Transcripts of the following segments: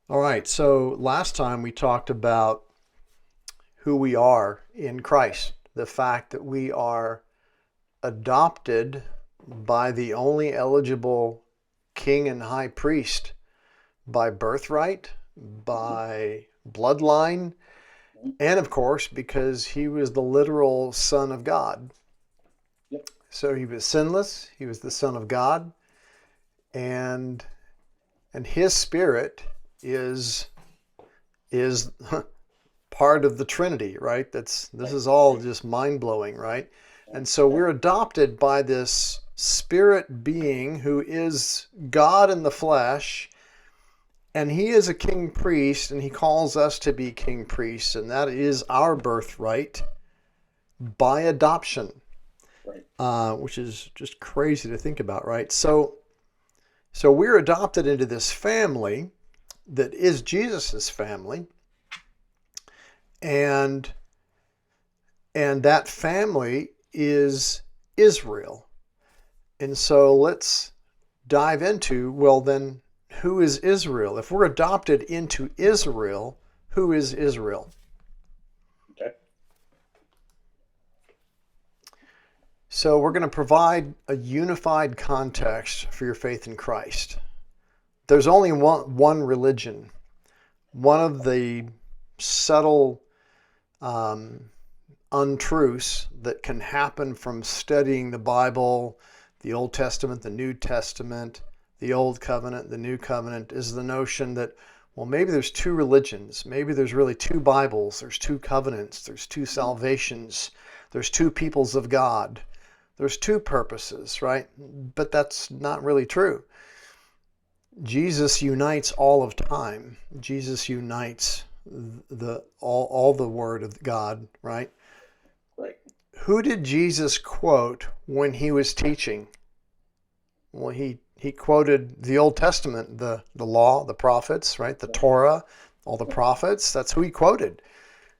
All right, so last time we talked about who we are in Christ, the fact that we are adopted by the only eligible king and high priest by birthright, by bloodline, Mhm. and of course, because he was the literal Son of God. Yep. So he was sinless, he was the Son of God, and his spirit is is part of the Trinity, right? This Right. is all Right. just mind blowing, right? Yeah. And so Yeah. we're adopted by this spirit being who is God in the flesh, and he is a king priest, and he calls us to be king priests, and that is our birthright by adoption, Right. which is just crazy to think about, right? So we're adopted into this family that is Jesus's family, and that family is Israel. And so let's dive into, well, then, who is Israel? If we're adopted into Israel, who is Israel? Okay. So we're going to provide a unified context for your faith in Christ. There's only one religion. One of the subtle um, untruths that can happen from studying the Bible, the Old Testament, the New Testament, the Old Covenant, the New Covenant, is the notion that, well, maybe there's two religions. Maybe there's really two Bibles. There's two covenants. There's two Mhm. salvations. There's two peoples of God. There's two purposes, right? But that's not really true. Jesus unites all of time. Jesus unites all the Word of God, right? Right. Who did Jesus quote when he was teaching? Well, he quoted the Old Testament, the law, the prophets, right? The Right. Torah, all the Right. prophets. That's who he quoted.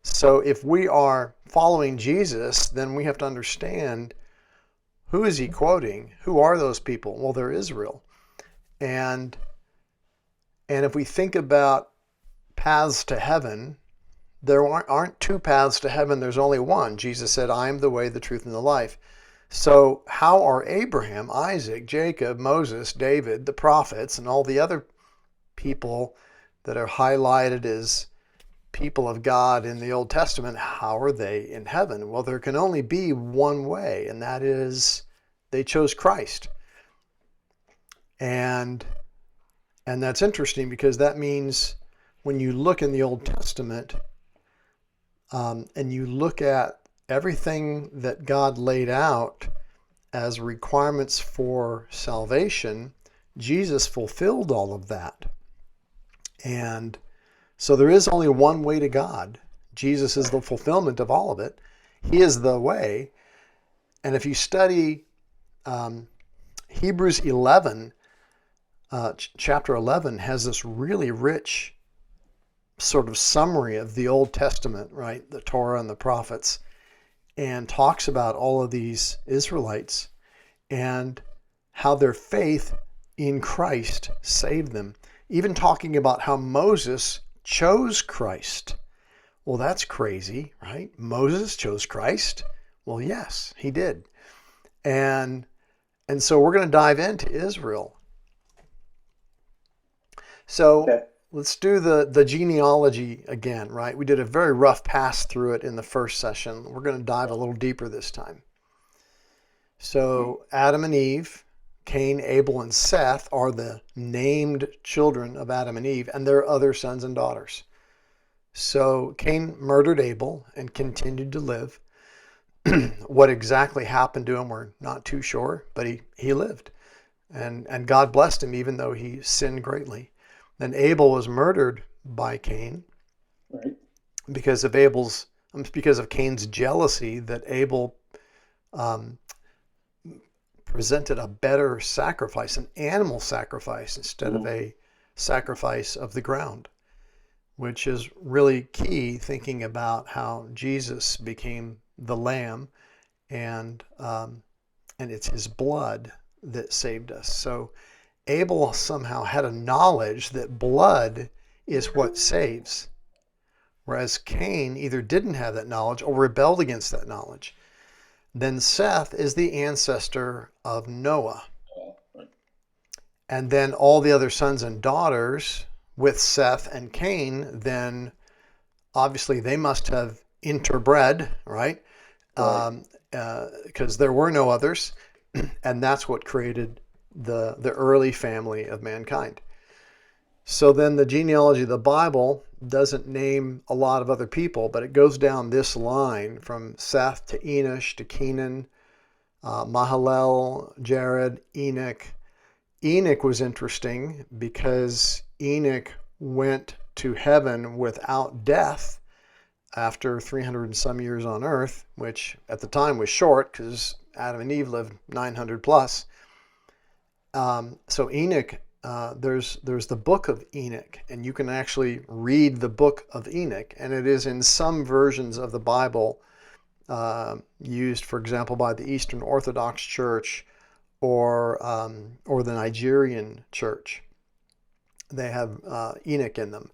So if we are following Jesus, then we have to understand, who is he quoting? Who are those people? Well, they're Israel. And if we think about paths to heaven, there aren't two paths to heaven. There's only one. Jesus said, I am the way, the truth, and the life. So, how are Abraham, Isaac, Jacob, Moses, David, the prophets, and all the other people that are highlighted as people of God in the Old Testament, how are they in heaven? Well, there can only be one way, and that is they chose Christ. And that's interesting because that means when you look in the Old Testament, and you look at everything that God laid out as requirements for salvation, Jesus fulfilled all of that. And so there is only one way to God. Jesus is the fulfillment of all of it. He is the way. And if you study um, Hebrews 11, chapter 11 has this really rich sort of summary of the Old Testament, right? The Torah and the prophets, and talks about all of these Israelites and how their faith in Christ saved them. Even talking about how Moses chose Christ. Well, that's crazy, right? Moses chose Christ? Well, yes, he did. And so we're going to dive into Israel. So Okay. let's do the genealogy again, right? We did a very rough pass through it in the first session. We're going to dive a Right. little deeper this time. Mhm. So Adam and Eve, Cain, Abel, and Seth are the named children of Adam and Eve, and their other sons and daughters. So Cain murdered Abel and continued to live. What exactly happened to him, we're not too sure, but he lived. And God blessed him even though he sinned greatly. Then Abel was murdered by Cain Right. because of Abel's because of Cain's jealousy that Abel um, presented a better sacrifice, an animal sacrifice, instead of Mhm. a sacrifice of the ground, which is really key thinking about how Jesus became the lamb, and it's his blood that saved us. So Abel somehow had a knowledge that blood is what saves. Whereas Cain either didn't have that knowledge or rebelled against that knowledge. Then Seth is the ancestor of Noah. Right. And then all the other sons and daughters with Seth and Cain, then obviously they must have interbred, right? Right. Because there were no others. And that's what created the early family of mankind. So then the genealogy of the Bible doesn't name a lot of other people, but it goes down this line from Seth to Enosh to Kenan, Mahalalel, Jared, Enoch. Enoch was interesting because Enoch went to heaven without death after 300 and some years on earth, which at the time was short because Adam and Eve lived 900 plus. So Enoch, there's the book of Enoch, and you can actually read the book of Enoch, and it is in some versions of the Bible used, for example, by the Eastern Orthodox Church or the Nigerian Church. They have Enoch in them,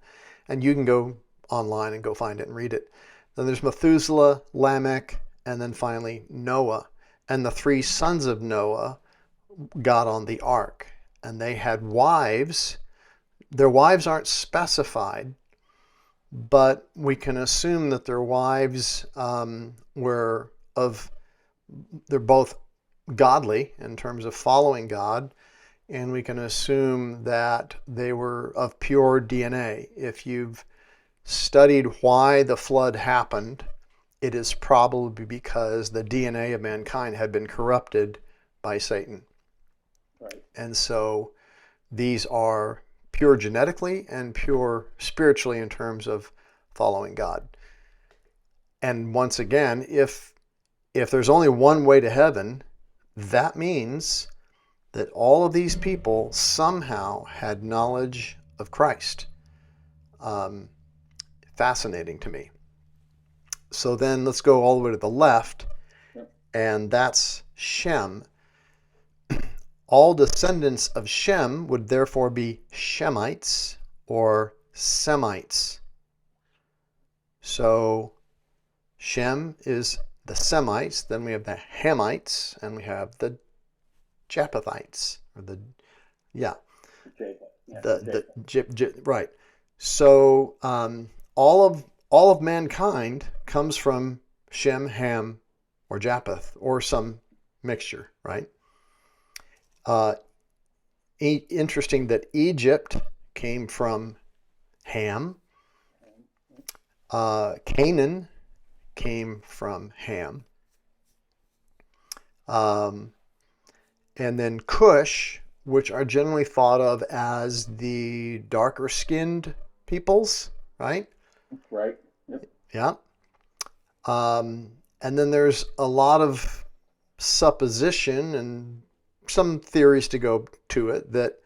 and you can go online and go find it and read it. Then there's Methuselah, Lamech, and then finally Noah. And the three sons of Noah got on the ark, and they had wives. Their wives aren't specified, but we can assume that their wives they're both godly in terms of following God, and we can assume that they were of pure DNA. If you've studied why the flood happened, it is probably because the DNA of mankind had been corrupted by Satan. Right. And so these are pure genetically and pure spiritually in terms of following God. And once again, if there's only one way to heaven, that means that all of these people somehow had knowledge of Christ. Fascinating to me. So then let's go all the way to the left, and that's Shem. All descendants of Shem would therefore be Shemites or Semites. So Shem is the Semites, then we have the Hamites, and we have the Japhethites, or right. So all of mankind comes from Shem, Ham, or Japheth, or some mixture, right? Interesting that Egypt came from Ham. Canaan came from Ham. And then Cush, which are generally thought of as the darker skinned peoples, right? Right. Yep. Yeah. And then there's a lot of supposition and some theories to go to it that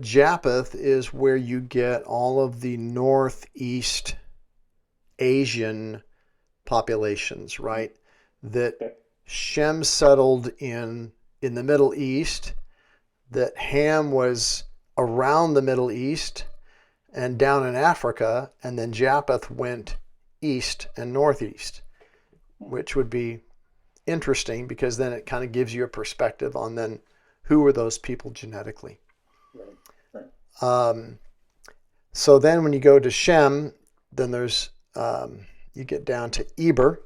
Japheth is where you get all of the Northeast Asian populations, right? That Shem settled in the Middle East, that Ham was around the Middle East and down in Africa, and then Japheth went east and northeast, which would be interesting because then it kind of gives you a perspective on then who were those people genetically. Right. So then when you go to Shem, then there's you get down to Eber.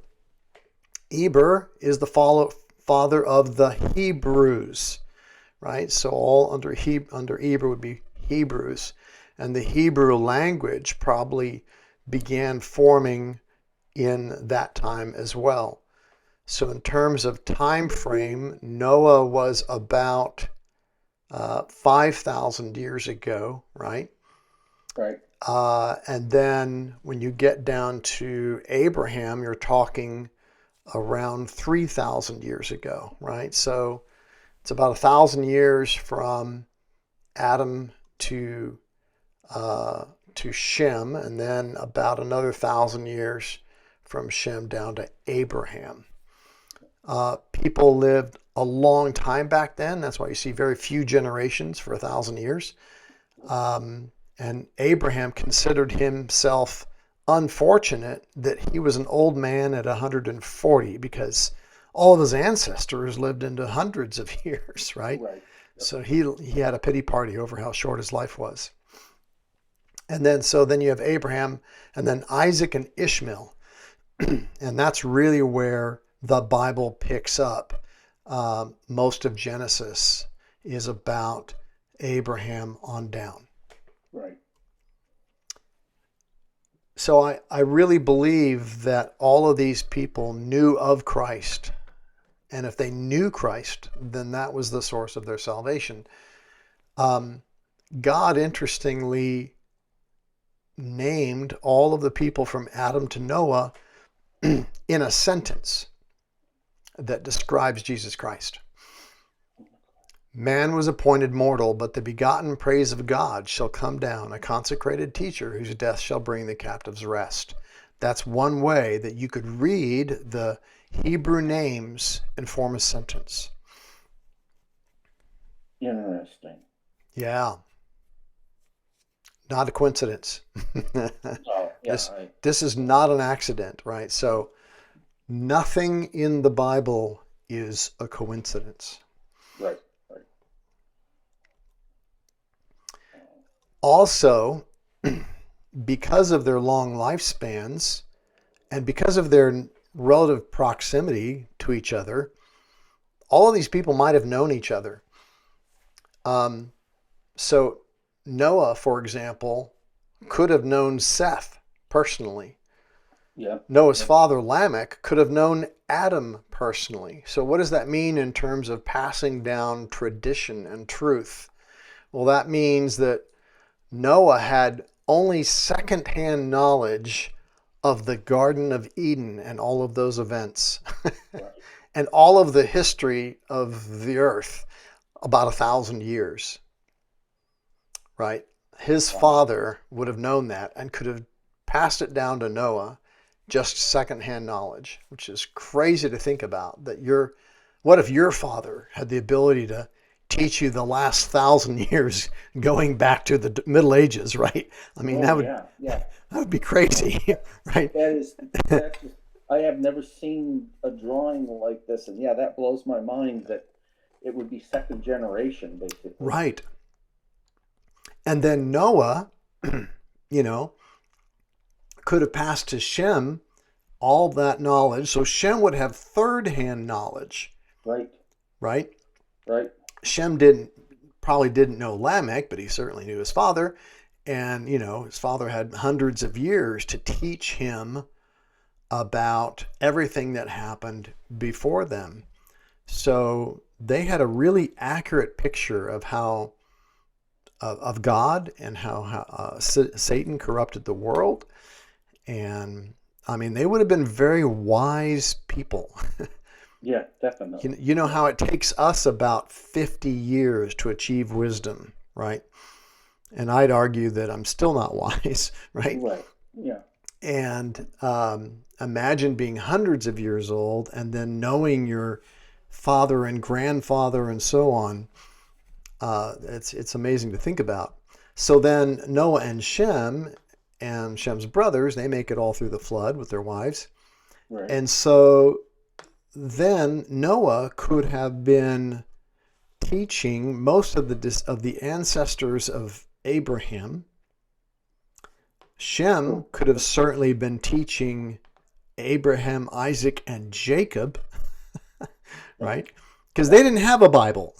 Eber is the father of the Hebrews, right? So all under Eber would be Hebrews, and the Hebrew language probably began forming in that time as well. So in terms of time frame, Noah was about 5,000 years ago, right? Right. And then when you get down to Abraham, you're talking around 3,000 years ago, right? So it's about 1,000 years from Adam to Shem, and then about another 1,000 years from Shem down to Abraham. People lived a long time back then. That's why you see very few generations for 1,000 years. And And Abraham considered himself unfortunate that he was an old man at 140 because all of his ancestors lived into hundreds of years, right? Right. So he had a pity party over how short his life was. And then you have Abraham and then Isaac and Ishmael. And that's really where the Bible picks up. Most of Genesis is about Abraham on down. Right. So I really believe that all of these people knew of Christ. And if they knew Christ, then that was the source of their salvation. God, interestingly, named all of the people from Adam to Noah in a sentence that describes Jesus Christ. Man was appointed mortal, but the begotten praise of God shall come down, a consecrated teacher whose death shall bring the captives rest. That's one way that you could read the Hebrew names and form a sentence. Interesting. Yeah. Not a coincidence. Oh, yeah. This is not an accident, right? So nothing in the Bible is a coincidence. Right. Also, because of their long lifespans and because of their relative proximity to each other, all of these people might have known each other. So Noah, for example, could have known Seth personally. Yeah. Noah's father, Lamech, could have known Adam personally. So what does that mean in terms of passing down tradition and truth? Well, that means that Noah had only secondhand knowledge of the Garden of Eden and all of those events Right. and all of the history of the earth, about 1,000 years, right? His father would have known that and could have passed it down to Noah, just secondhand knowledge, which is crazy to think about. What if your father had the ability to teach you the last 1,000 years going back to the Middle Ages, right? I mean, that would be crazy, right? That's just, I have never seen a drawing like this, and that blows my mind that it would be second generation, basically. Right. And then Noah, could have passed to Shem all that knowledge. So Shem would have third-hand knowledge. Right. Right? Right. Shem probably didn't know Lamech, but he certainly knew his father. And, his father had hundreds of years to teach him about everything that happened before them. So they had a really accurate picture of how of God and how Satan corrupted the world. And I mean, they would have been very wise people. Yeah, definitely. You know how it takes us about 50 years to achieve wisdom, right? And I'd argue that I'm still not wise, right? Right. Yeah. And imagine being hundreds of years old and then knowing your father and grandfather and so on. It's amazing to think about. So then Noah and Shem's brothers, they make it all through the flood with their wives. Right. And so then Noah could have been teaching most of the ancestors of Abraham. Shem could have certainly been teaching Abraham, Isaac, and Jacob, right? Because they didn't have a Bible.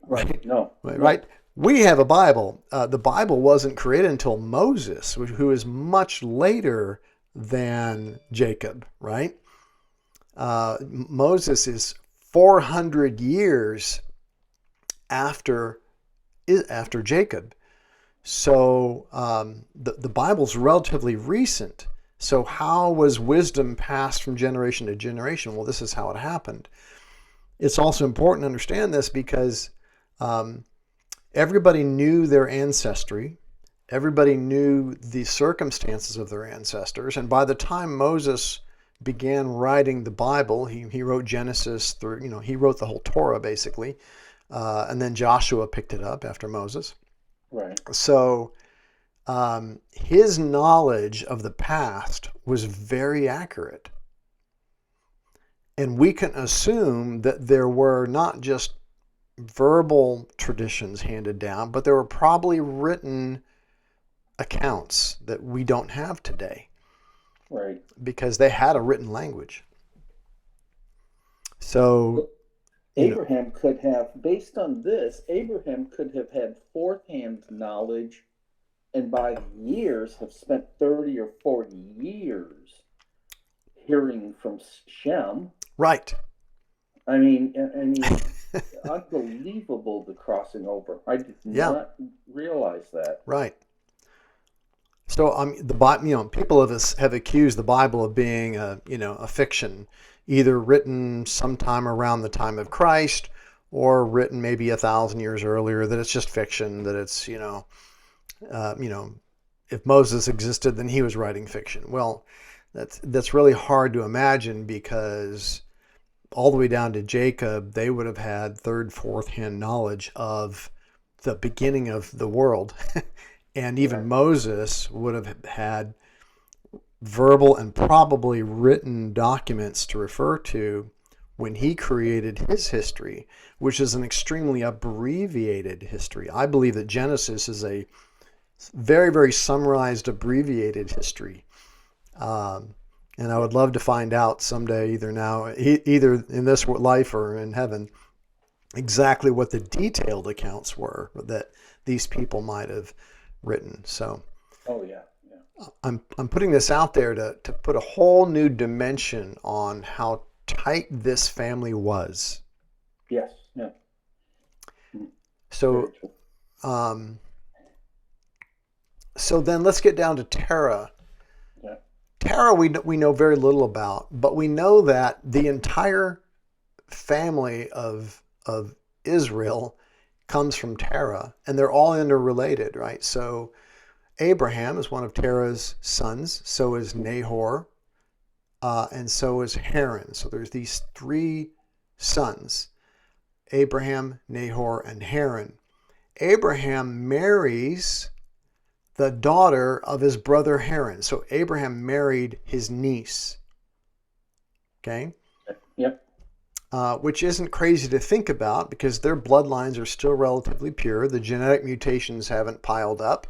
Right. No. Right. We have a Bible. The Bible wasn't created until Moses, who is much later than Jacob, right? Moses is 400 years after Jacob. So the Bible's relatively recent. So how was wisdom passed from generation to generation? Well, this is how it happened. It's also important to understand this because everybody knew their ancestry. Everybody knew the circumstances of their ancestors. And by the time Moses began writing the Bible, he wrote Genesis through, he wrote the whole Torah basically. And then Joshua picked it up after Moses. Right. So his knowledge of the past was very accurate. And we can assume that there were not just verbal traditions handed down, but there were probably written accounts that we don't have today Right. because they had a written language. So, you know, Abraham could have, based on this, Abraham could have had fourth-hand knowledge, and by years have spent 30 or 40 years hearing from Shem. right. I mean, unbelievable, the crossing over. I did Yeah, not realize that. right. So the Bible, people have accused the Bible of being a fiction, either written sometime around the time of Christ or written maybe 1,000 years earlier. That it's just fiction. That it's if Moses existed, then he was writing fiction. Well, that's really hard to imagine because all the way down to Jacob, they would have had third, fourth hand knowledge of the beginning of the world. And even Right. Moses would have had verbal and probably written documents to refer to when he created his history, which is an extremely abbreviated history. I believe that Genesis is a very, very summarized, abbreviated history. And I would love to find out someday, either in this life or in heaven, exactly what the detailed accounts were that these people might have written. So Oh, yeah. Yeah. I'm putting this out there to put a whole new dimension on how tight this family was. Yes. Yeah. So Very true. so then let's get down to Terah. Yeah. Terah we know very little about, but we know that the entire family of Israel comes from Terah, and they're all interrelated, right? So Abraham is one of Terah's sons, so is Nahor, and so is Haran. So there's these three sons, Abraham, Nahor, and Haran. Abraham marries the daughter of his brother Haran. So Abraham married his niece. Okay? Yep. Which isn't crazy to think about because their bloodlines are still relatively pure. The genetic mutations haven't piled up.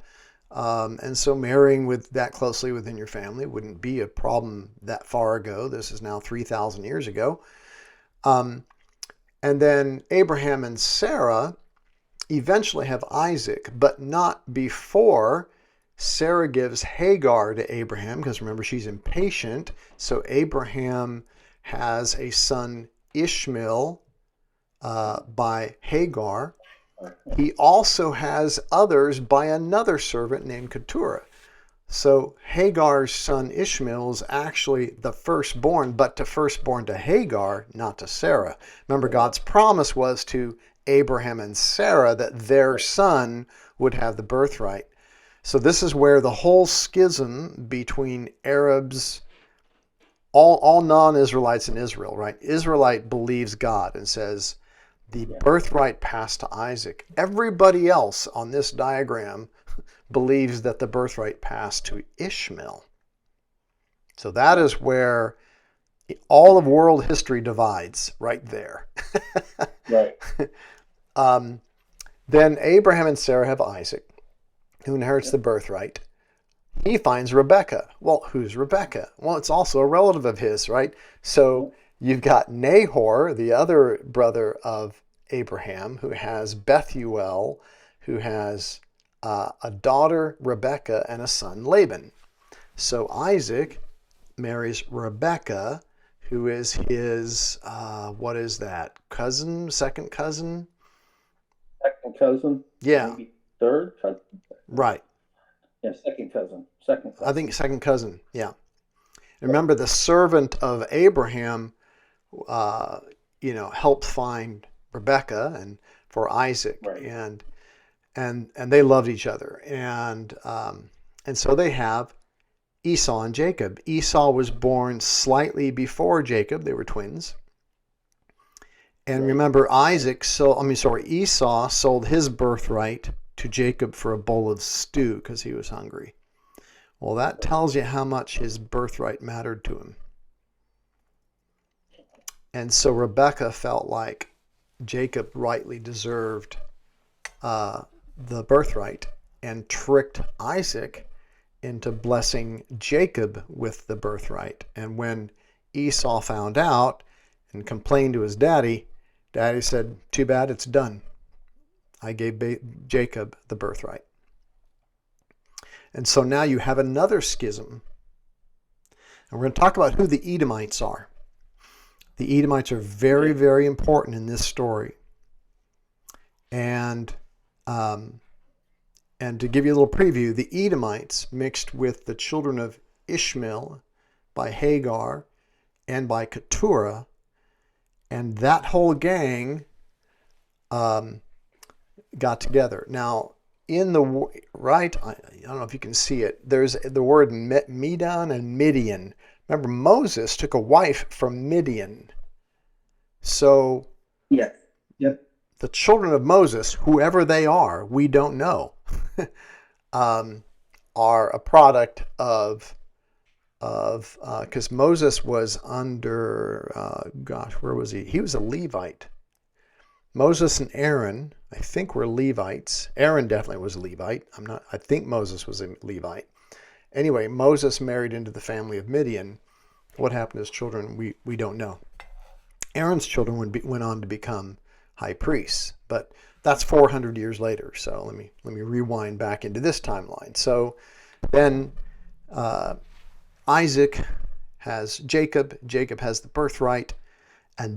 And so marrying with that closely within your family wouldn't be a problem that far ago. This is now 3,000 years ago. And then Abraham and Sarah eventually have Isaac, but not before Sarah gives Hagar to Abraham, because remember, she's impatient. So Abraham has a son, Ishmael, by Hagar. He also has others by another servant named Keturah. So Hagar's son Ishmael is actually the firstborn, but to firstborn to Hagar, not to Sarah. Remember, God's promise was to Abraham and Sarah that their son would have the birthright. So this is where the whole schism between Arabs, all non-Israelites in Israel, right? Israelite believes God and says the birthright passed to Isaac. Everybody else on this diagram believes that the birthright passed to Ishmael. So that is where all of world history divides, right there. Right. Then Abraham and Sarah have Isaac, who inherits the birthright. He finds Rebekah. Well, who's Rebekah? Well, it's also a relative of his, right? So you've got Nahor, the other brother of Abraham, who has Bethuel, who has a daughter, Rebekah, and a son, Laban. So Isaac marries Rebekah, who is his, what is that, cousin, second cousin? Second cousin. Yeah. Maybe third cousin. Right. Yeah, second cousin. Second cousin. I think second cousin, yeah. Remember, the servant of Abraham, helped find Rebekah and for Isaac, Right. and they loved each other, and so they have Esau and Jacob. Esau was born slightly before Jacob; they were twins. And Right. remember, Esau sold his birthright to Jacob for a bowl of stew because he was hungry. Well, that tells you how much his birthright mattered to him. And so Rebekah felt like Jacob rightly deserved the birthright and tricked Isaac into blessing Jacob with the birthright. And when Esau found out and complained to his daddy, daddy said, "Too bad, it's done. I gave Jacob the birthright." And so now you have another schism. And we're going to talk about who the Edomites are. The Edomites are very, very important in this story. And to give you a little preview, the Edomites mixed with the children of Ishmael by Hagar and by Keturah, and that whole gang got together. Now, in the right, I don't know if you can see it, there's the word Medan and Midian. Remember, Moses took a wife from Midian. So Yeah. Yep. the children of Moses, whoever they are, we don't know, are a product of because Moses was under, where was he? He was a Levite. Moses and Aaron, I think, were Levites. Aaron definitely was a Levite. I think Moses was a Levite. Anyway, Moses married into the family of Midian. What happened to his children, we don't know. Aaron's children went on to become high priests, but that's 400 years later. So let me rewind back into this timeline. So then Isaac has Jacob. Jacob has the birthright, and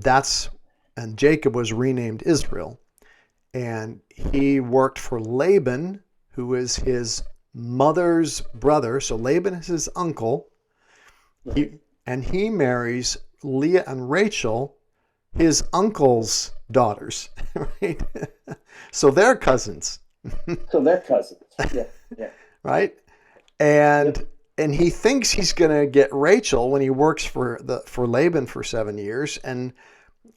Jacob was renamed Israel, and he worked for Laban, who is his mother's brother. So Laban is his uncle. He marries Leah and Rachel, his uncle's daughters, right? So they're cousins. Yeah. Right? And he thinks he's going to get Rachel when he works for Laban for 7 years, and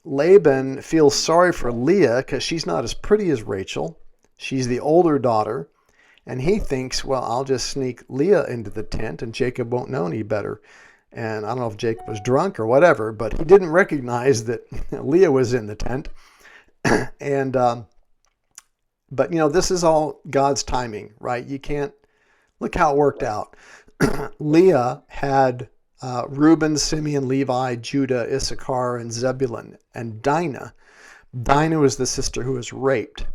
Laban feels sorry for Leah because she's not as pretty as Rachel. She's the older daughter, and he thinks, well, I'll just sneak Leah into the tent and Jacob won't know any better. And I don't know if Jacob was drunk or whatever, but he didn't recognize that Leah was in the tent. And but this is all God's timing, right? You can't look how it worked out. Leah had Reuben, Simeon, Levi, Judah, Issachar, and Zebulun, and Dinah. Dinah was the sister who was raped.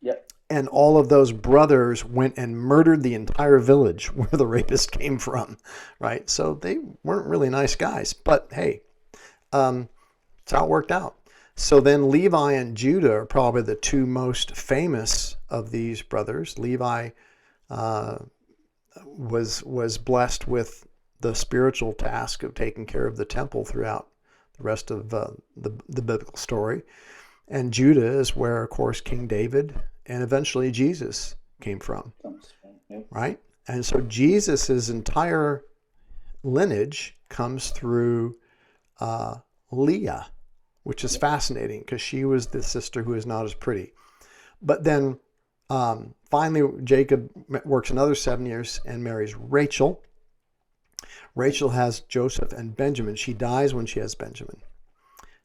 Yep. And all of those brothers went and murdered the entire village where the rapist came from, right? So they weren't really nice guys, but hey, it's how it worked out. So then Levi and Judah are probably the two most famous of these brothers. Levi was blessed with the spiritual task of taking care of the temple throughout the rest of the biblical story. And Judah is where, of course, King David and eventually Jesus came from, right? And so Jesus's entire lineage comes through Leah, which is fascinating because she was the sister who is not as pretty. But then finally, Jacob works another 7 years and marries Rachel. Rachel has Joseph and Benjamin. She dies when she has Benjamin.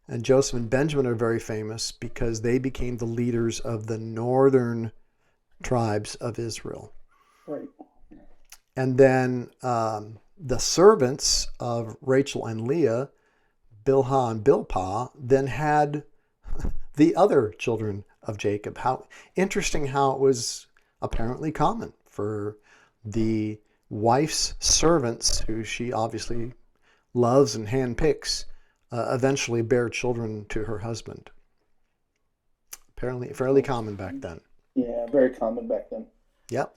And Joseph and Benjamin are very famous because they became the leaders of the northern tribes of Israel. Right. And then the servants of Rachel and Leah, Bilhah and Bilpah, then had the other children of Jacob. How interesting how it was apparently common for the wife's servants, who she obviously loves and handpicks, eventually bear children to her husband. Apparently fairly common back then. Yeah, very common back then. Yep.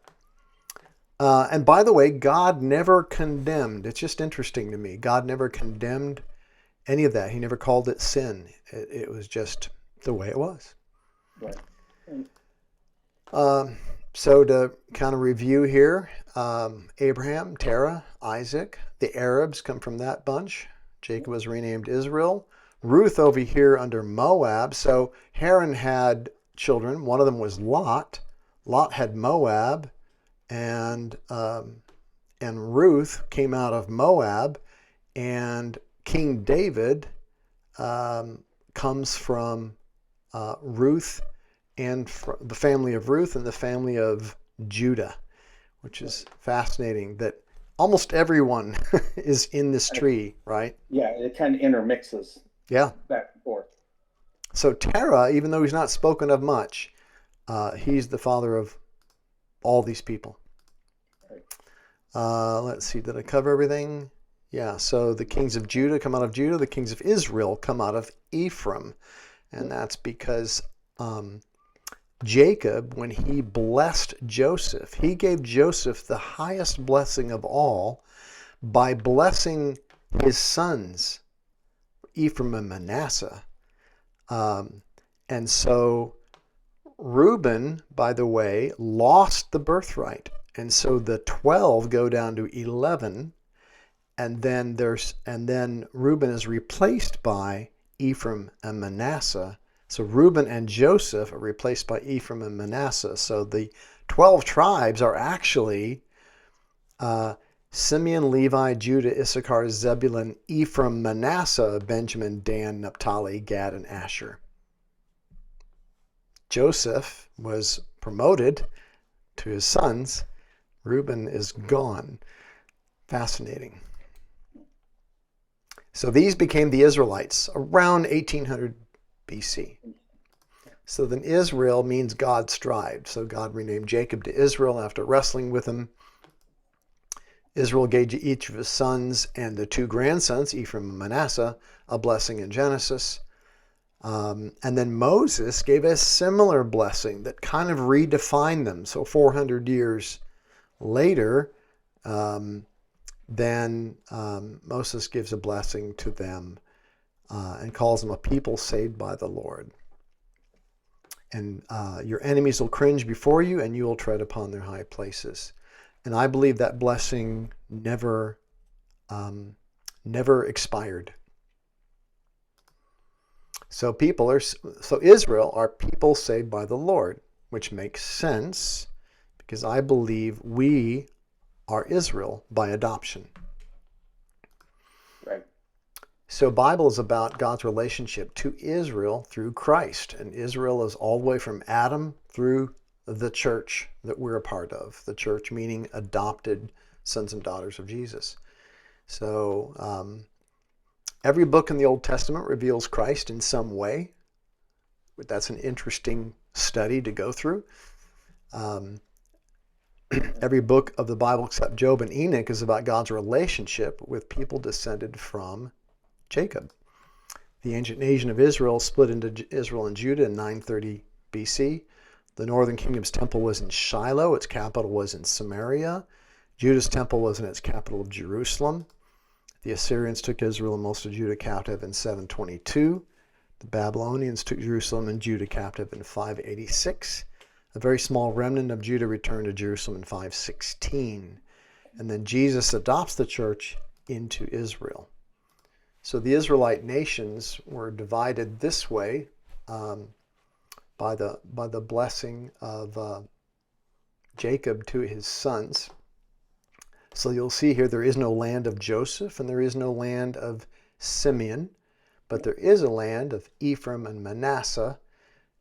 And by the way, God never condemned. It's just interesting to me. God never condemned any of that. He never called it sin. It was just the way it was. Right. So to kind of review here, Abraham, Terah, Isaac, the Arabs come from that bunch. Jacob was renamed Israel. Ruth over here under Moab. So Haran had children. One of them was Lot. Lot had Moab, and Ruth came out of Moab, and King David comes from Ruth and the family of Ruth and the family of Judah, which is fascinating that almost everyone is in this tree, right? Yeah, it kind of intermixes Yeah. back and forth. So Terah, even though he's not spoken of much, he's the father of all these people. Right. Let's see, did I cover everything? Yeah, so the kings of Judah come out of Judah, the kings of Israel come out of Ephraim. And that's because Jacob, when he blessed Joseph, he gave Joseph the highest blessing of all by blessing his sons, Ephraim and Manasseh. And so Reuben, by the way, lost the birthright. And so the 12 go down to 11. And then Reuben is replaced by Ephraim and Manasseh. So Reuben and Joseph are replaced by Ephraim and Manasseh. So the 12 tribes are actually Simeon, Levi, Judah, Issachar, Zebulun, Ephraim, Manasseh, Benjamin, Dan, Naphtali, Gad, and Asher. Joseph was promoted to his sons. Reuben is gone. Fascinating. So these became the Israelites around 1800 BC. So then Israel means God strived. So God renamed Jacob to Israel after wrestling with him. Israel gave to each of his sons and the two grandsons, Ephraim and Manasseh, a blessing in Genesis. And then Moses gave a similar blessing that kind of redefined them. So 400 years later, then Moses gives a blessing to them and calls them a people saved by the Lord. And your enemies will cringe before you, and you will tread upon their high places. And I believe that blessing never expired. So Israel are people saved by the Lord, which makes sense because I believe we are Israel by adoption. Right. So Bible is about God's relationship to Israel through Christ. And Israel is all the way from Adam through the church that we're a part of. The church meaning adopted sons and daughters of Jesus. So every book in the Old Testament reveals Christ in some way. That's an interesting study to go through. Every book of the Bible except Job and Enoch is about God's relationship with people descended from Jacob. The ancient nation of Israel split into Israel and Judah in 930 BC. The northern kingdom's temple was in Shiloh. Its capital was in Samaria. Judah's temple was in its capital of Jerusalem. The Assyrians took Israel and most of Judah captive in 722. The Babylonians took Jerusalem and Judah captive in 586. A very small remnant of Judah returned to Jerusalem in 516. And then Jesus adopts the church into Israel. So the Israelite nations were divided this way by the blessing of Jacob to his sons. So you'll see here there is no land of Joseph and there is no land of Simeon, but there is a land of Ephraim and Manasseh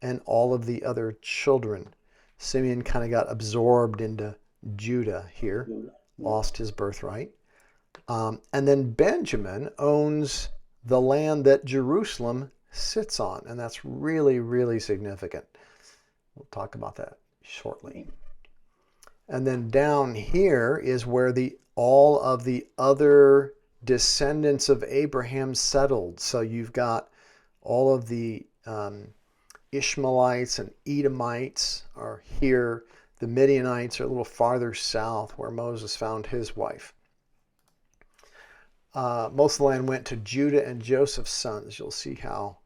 and all of the other children. Simeon kind of got absorbed into Judah here, lost his birthright. And then Benjamin owns the land that Jerusalem sits on, and that's really, really significant. We'll talk about that shortly. And then down here is where all of the other descendants of Abraham settled. So you've got all of the Ishmaelites and Edomites are here. The Midianites are a little farther south where Moses found his wife. Most of the land went to Judah and Joseph's sons. You'll see how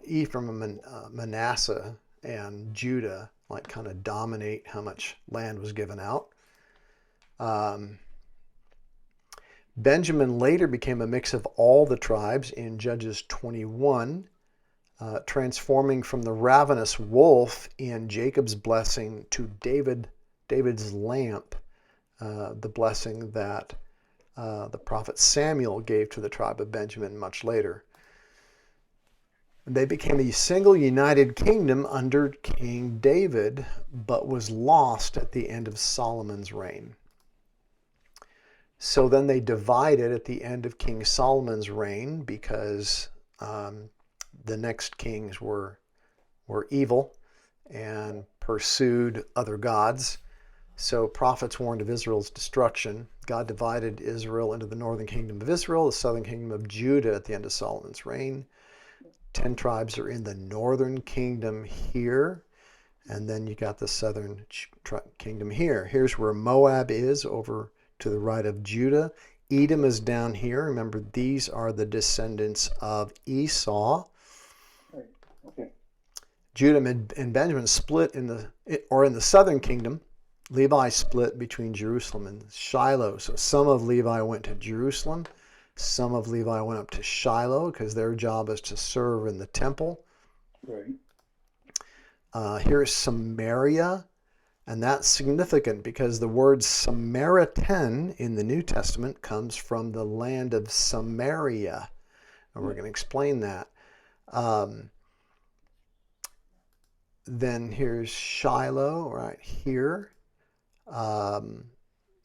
Ephraim and Manasseh and Judah like kind of dominate how much land was given out. Benjamin later became a mix of all the tribes in Judges 21. transforming from the ravenous wolf in Jacob's blessing to David's lamp, the blessing that the prophet Samuel gave to the tribe of Benjamin much later. They became a single united kingdom under King David, but was lost at the end of Solomon's reign. So then they divided at the end of King Solomon's reign because the next kings were evil and pursued other gods. So prophets warned of Israel's destruction. God divided Israel into the northern kingdom of Israel, the southern kingdom of Judah at the end of Solomon's reign. 10 tribes are in the northern kingdom here. And then you got the southern kingdom here. Here's where Moab is, over to the right of Judah. Edom is down here. Remember, these are the descendants of Esau. Okay. Judah and Benjamin split in the southern kingdom. Levi split between Jerusalem and Shiloh. So some of Levi went to Jerusalem. Some of Levi went up to Shiloh because their job is to serve in the temple. Right. Here's Samaria, and that's significant because the word Samaritan in the New Testament comes from the land of Samaria, and we're going to explain that. Then here's Shiloh right here.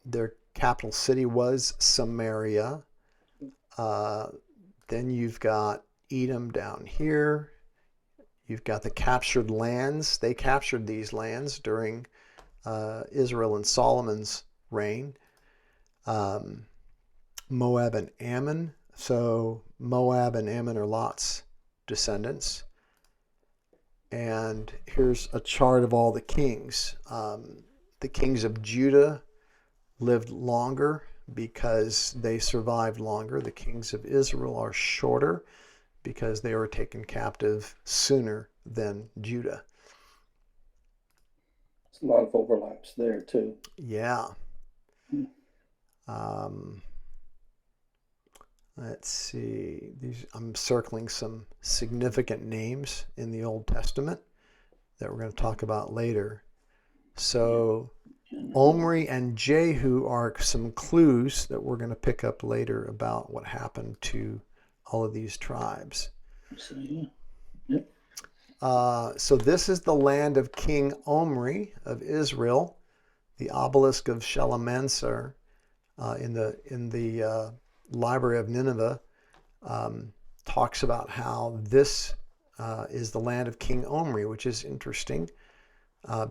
Their capital city was Samaria. Then you've got Edom down here. You've got the captured lands. They captured these lands during Israel and Solomon's reign. Moab and Ammon. So Moab and Ammon are Lot's descendants. And here's a chart of all the kings. The kings of Judah lived longer because they survived longer. The kings of Israel are shorter because they were taken captive sooner than Judah. There's a lot of overlaps there too. Yeah. Let's see. I'm circling some significant names in the Old Testament that we're going to talk about later. So Omri and Jehu are some clues that we're going to pick up later about what happened to all of these tribes. So this is the land of King Omri of Israel. The obelisk of Shalmaneser in the Library of Nineveh talks about how this is the land of King Omri, which is interesting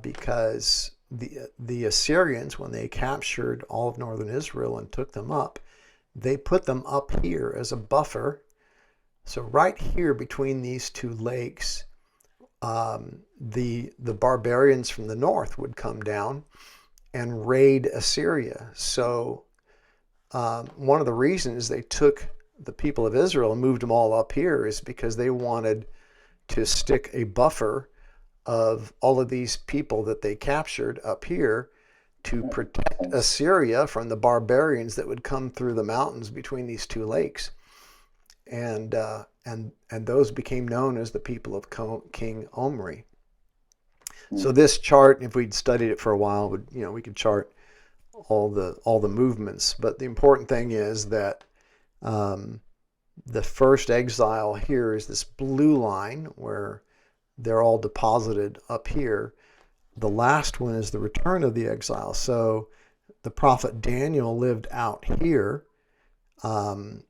because the Assyrians, when they captured all of northern Israel and took them up, they put them up here as a buffer. So right here between these two lakes, the barbarians from the north would come down and raid Assyria. So one of the reasons they took the people of Israel and moved them all up here is because they wanted to stick a buffer of all of these people that they captured up here to protect Assyria from the barbarians that would come through the mountains between these two lakes. And those became known as the people of King Omri. So this chart, if we'd studied it for a while, we could chart all the movements. But the important thing is that the first exile here is this blue line where they're all deposited up here. The last one is the return of the exile. So the prophet Daniel lived out here in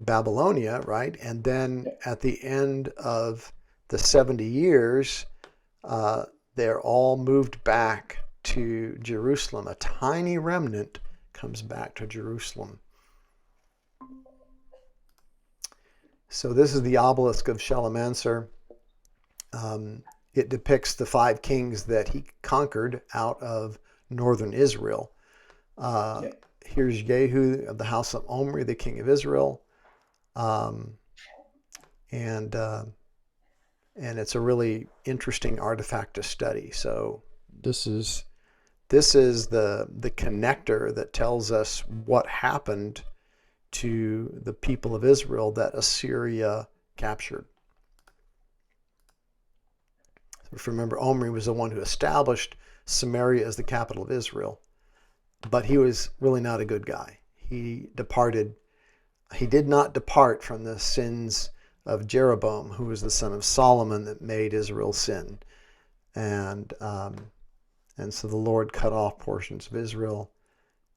Babylonia, right? And then at the end of the 70 years, they're all moved back to Jerusalem. A tiny remnant comes back to Jerusalem. So this is the obelisk of Shalmaneser. It depicts the 5 kings that he conquered out of northern Israel. Here's Jehu of the house of Omri, the king of Israel. And it's a really interesting artifact to study. So this is the connector that tells us what happened to the people of Israel that Assyria captured. If you remember, Omri was the one who established Samaria as the capital of Israel, but he was really not a good guy. He did not depart from the sins of Jeroboam, who was the son of Solomon that made Israel sin. And so the Lord cut off portions of Israel,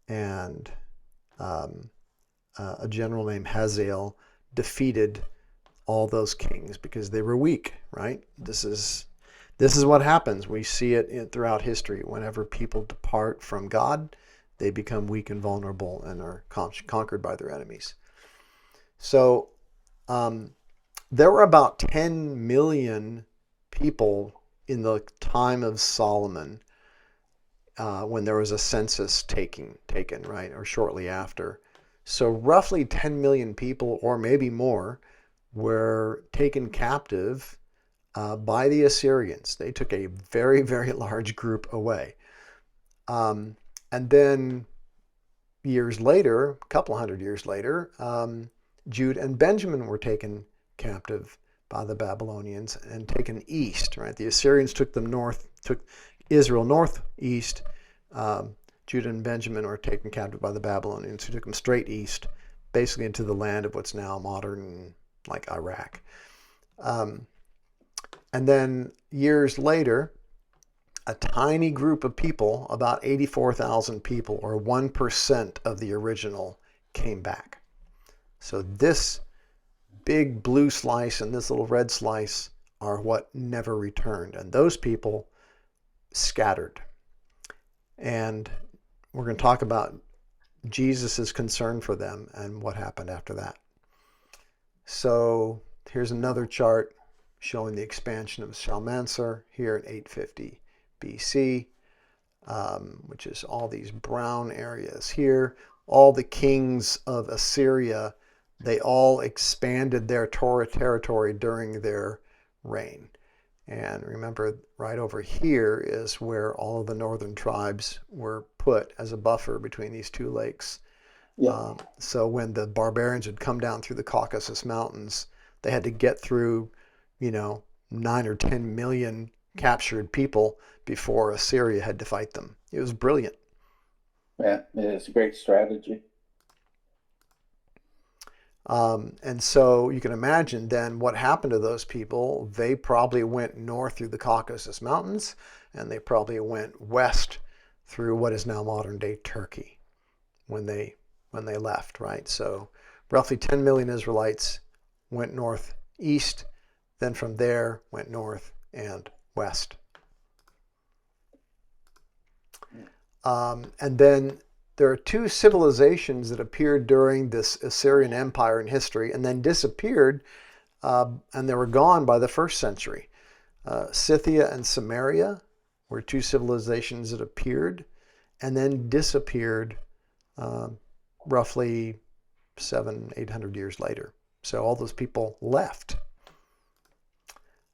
and a general named Hazael defeated all those kings because they were weak, right? This is what happens. We see it throughout history. Whenever people depart from God, they become weak and vulnerable and are conquered by their enemies. So there were about 10 million people in the time of Solomon when there was a census taken, right, or shortly after. So roughly 10 million people, or maybe more, were taken captive by the Assyrians. They took a very, very large group away. And then years later, a couple hundred years later, Judah and Benjamin were taken captive by the Babylonians and taken east, right? The Assyrians took Israel northeast. Judah and Benjamin were taken captive by the Babylonians, who took them straight east, basically into the land of what's now modern, like Iraq. And then years later, a tiny group of people, about 84,000 people, or 1% of the original, came back. So this big blue slice and this little red slice are what never returned. And those people scattered. And we're going to talk about Jesus' concern for them and what happened after that. So here's another chart showing the expansion of Shalmaneser here in 850 BC, which is all these brown areas here. All the kings of Assyria, they all expanded their Torah territory during their reign. And remember, right over here is where all of the northern tribes were put as a buffer between these two lakes. Yeah. So when the barbarians would come down through the Caucasus Mountains, they had to get through, 9 or 10 million captured people before Assyria had to fight them. It was brilliant. Yeah, it's a great strategy. And so you can imagine then what happened to those people. They probably went north through the Caucasus Mountains, and they probably went west through what is now modern day Turkey when they left, right? So roughly 10 million Israelites went northeast, then from there went north and west. And then there are two civilizations that appeared during this Assyrian Empire in history and then disappeared, and they were gone by the 1st century. Scythia and Samaria were two civilizations that appeared and then disappeared roughly 700-800 years later. So all those people left.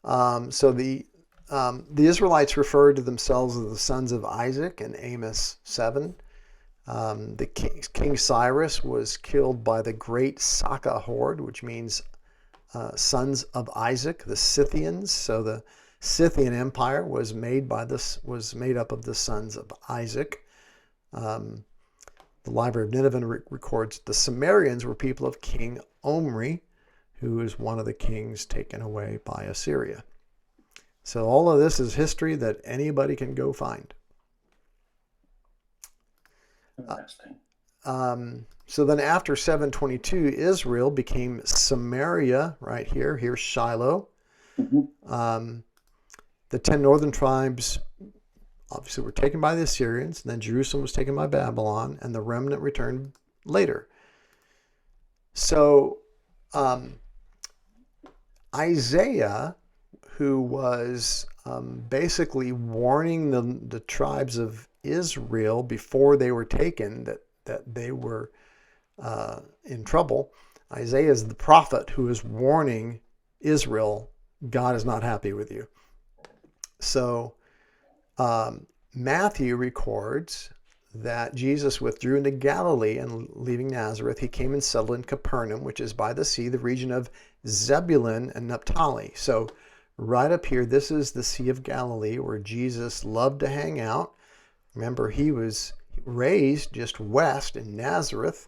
So the Israelites referred to themselves as the sons of Isaac in Amos 7. The King Cyrus was killed by the great Saka horde, which means sons of Isaac, the Scythians. So the Scythian Empire was made up of the sons of Isaac. The Library of Nineveh records the Sumerians were people of King Omri, who is one of the kings taken away by Assyria. So all of this is history that anybody can go find. Interesting. So then after 722, Israel became Samaria, right here. Here's Shiloh. Mm-hmm. The 10 northern tribes obviously were taken by the Assyrians, and then Jerusalem was taken by Babylon, and the remnant returned later. So Isaiah, who was basically warning the tribes of Israel before they were taken that they were in trouble. Isaiah is the prophet who is warning Israel, God is not happy with you. So Matthew records that Jesus withdrew into Galilee, and leaving Nazareth, he came and settled in Capernaum, which is by the sea, the region of Zebulun and Naphtali. So right up here, this is the Sea of Galilee where Jesus loved to hang out. Remember, he was raised just west in Nazareth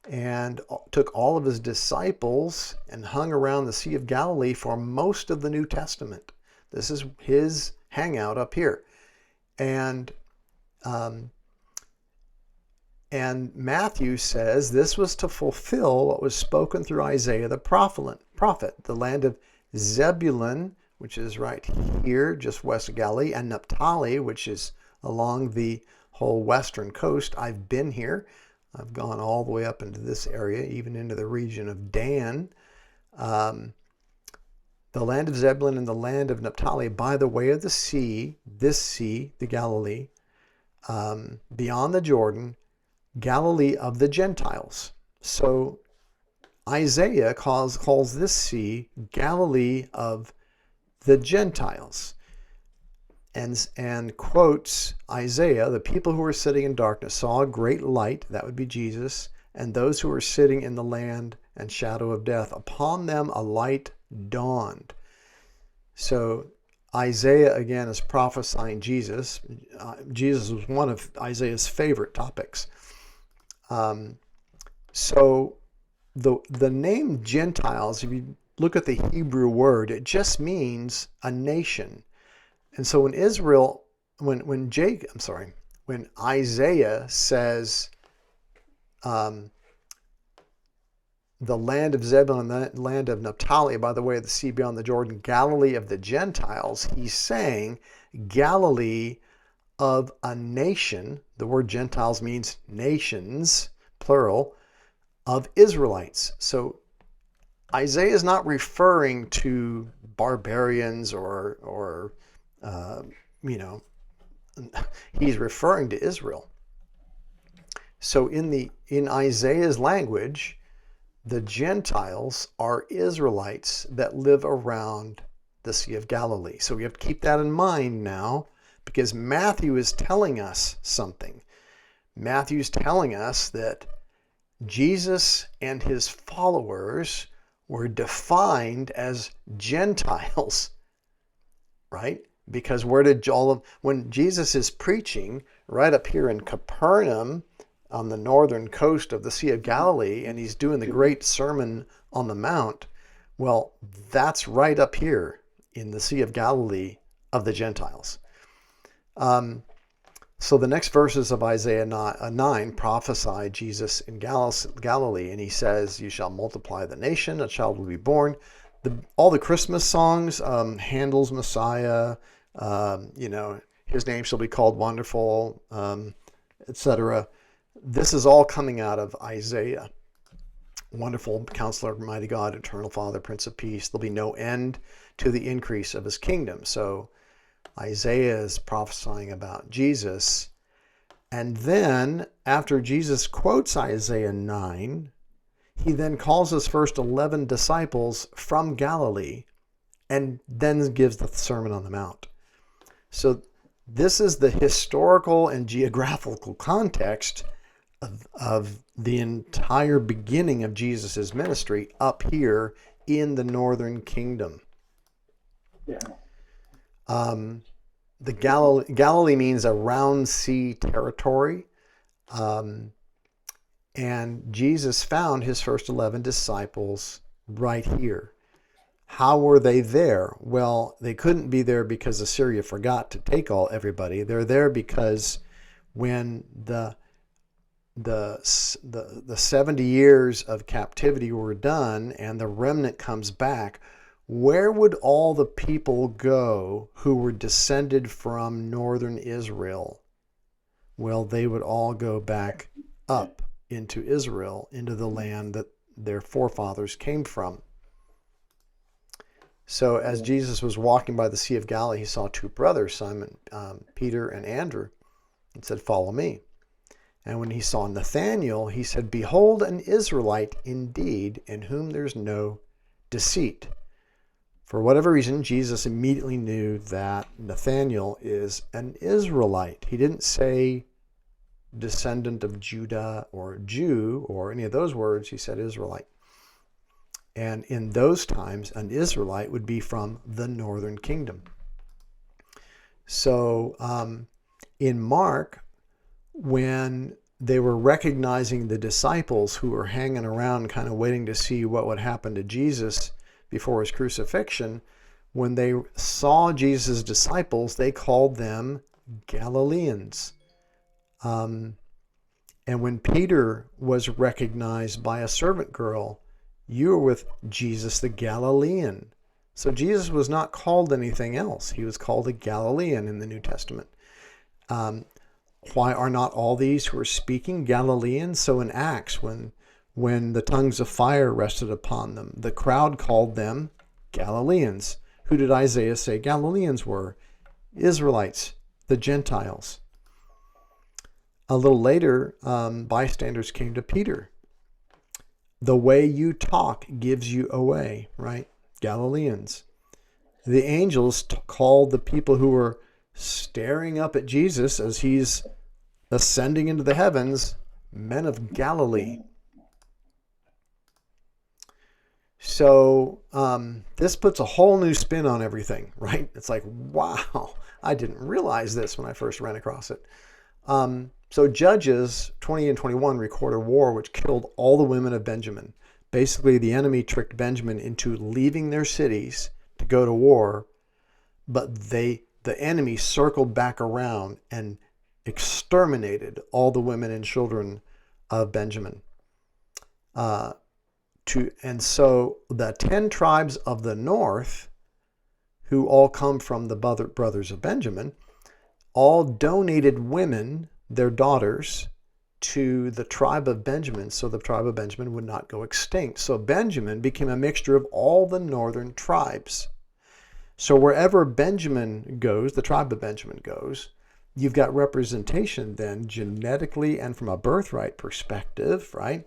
and took all of his disciples and hung around the Sea of Galilee for most of the New Testament. This is his hangout up here. And Matthew says this was to fulfill what was spoken through Isaiah the prophet, the land of Zebulun, which is right here, just west of Galilee, and Naphtali, which is along the whole western coast. I've been here. I've gone all the way up into this area, even into the region of Dan. The land of Zebulun and the land of Naphtali by the way of the sea, this sea, the Galilee, beyond the Jordan, Galilee of the Gentiles. So Isaiah calls this sea Galilee of the Gentiles, and quotes Isaiah, the people who were sitting in darkness saw a great light, that would be Jesus, and those who were sitting in the land and shadow of death, upon them a light dawned. So Isaiah again is prophesying Jesus. Jesus was one of Isaiah's favorite topics. So the name Gentiles, if you look at the Hebrew word, it just means a nation. And so when when Isaiah says the land of Zebulun and the land of Naphtali by the way of the sea beyond the Jordan, Galilee of the Gentiles, he's saying Galilee of a nation. The word Gentiles means nations, plural, of Israelites. So Isaiah is not referring to barbarians or he's referring to Israel. So in Isaiah's language, the Gentiles are Israelites that live around the Sea of Galilee. So we have to keep that in mind now, because Matthew is telling us something. Matthew's telling us that Jesus and his followers were defined as Gentiles, right? Because when Jesus is preaching right up here in Capernaum on the northern coast of the Sea of Galilee, and he's doing the great Sermon on the Mount, well, that's right up here in the Sea of Galilee of the Gentiles. So the next verses of Isaiah 9 prophesy Jesus in Galilee, and he says, "You shall multiply the nation, a child will be born." All the Christmas songs, Handel's Messiah, his name shall be called Wonderful, etc. This is all coming out of Isaiah. Wonderful Counselor, Mighty God, Eternal Father, Prince of Peace. There'll be no end to the increase of his kingdom. So Isaiah is prophesying about Jesus. And then after Jesus quotes Isaiah 9, he then calls his first 11 disciples from Galilee and then gives the Sermon on the Mount. So this is the historical and geographical context of the entire beginning of Jesus' ministry up here in the northern kingdom. Yeah. The Galilee means a round sea territory. And Jesus found his first 11 disciples right here. How were they there? Well, they couldn't be there because Assyria forgot to take everybody. They're there because when the 70 years of captivity were done and the remnant comes back, where would all the people go who were descended from northern Israel? Well, they would all go back up into Israel, into the land that their forefathers came from. So as Jesus was walking by the Sea of Galilee, he saw two brothers, Simon, Peter and Andrew, and said, "Follow me." And when he saw Nathanael, he said, "Behold, an Israelite indeed, in whom there's no deceit." For whatever reason, Jesus immediately knew that Nathanael is an Israelite. He didn't say descendant of Judah or Jew or any of those words. He said Israelite. And in those times, an Israelite would be from the northern kingdom. So in Mark, when they were recognizing the disciples who were hanging around kind of waiting to see what would happen to Jesus before his crucifixion, when they saw Jesus' disciples, they called them Galileans. And when Peter was recognized by a servant girl, you were with Jesus the Galilean. So Jesus was not called anything else. He was called a Galilean in the New Testament. Why are not all these who are speaking Galileans? So in Acts, when the tongues of fire rested upon them, the crowd called them Galileans. Who did Isaiah say Galileans were? Israelites, the Gentiles. A little later, bystanders came to Peter. The way you talk gives you away, right? Galileans. The angels called the people who were staring up at Jesus as he's ascending into the heavens, men of Galilee. So this puts a whole new spin on everything, right? It's like, wow, I didn't realize this when I first ran across it. So Judges 20 and 21 record a war which killed all the women of Benjamin. Basically, the enemy tricked Benjamin into leaving their cities to go to war, but the enemy circled back around and exterminated all the women and children of Benjamin. And so the 10 tribes of the north, who all come from the brothers of Benjamin, all donated women, their daughters, to the tribe of Benjamin, so the tribe of Benjamin would not go extinct. So Benjamin became a mixture of all the northern tribes. So wherever Benjamin goes, the tribe of Benjamin goes, you've got representation then genetically and from a birthright perspective, right?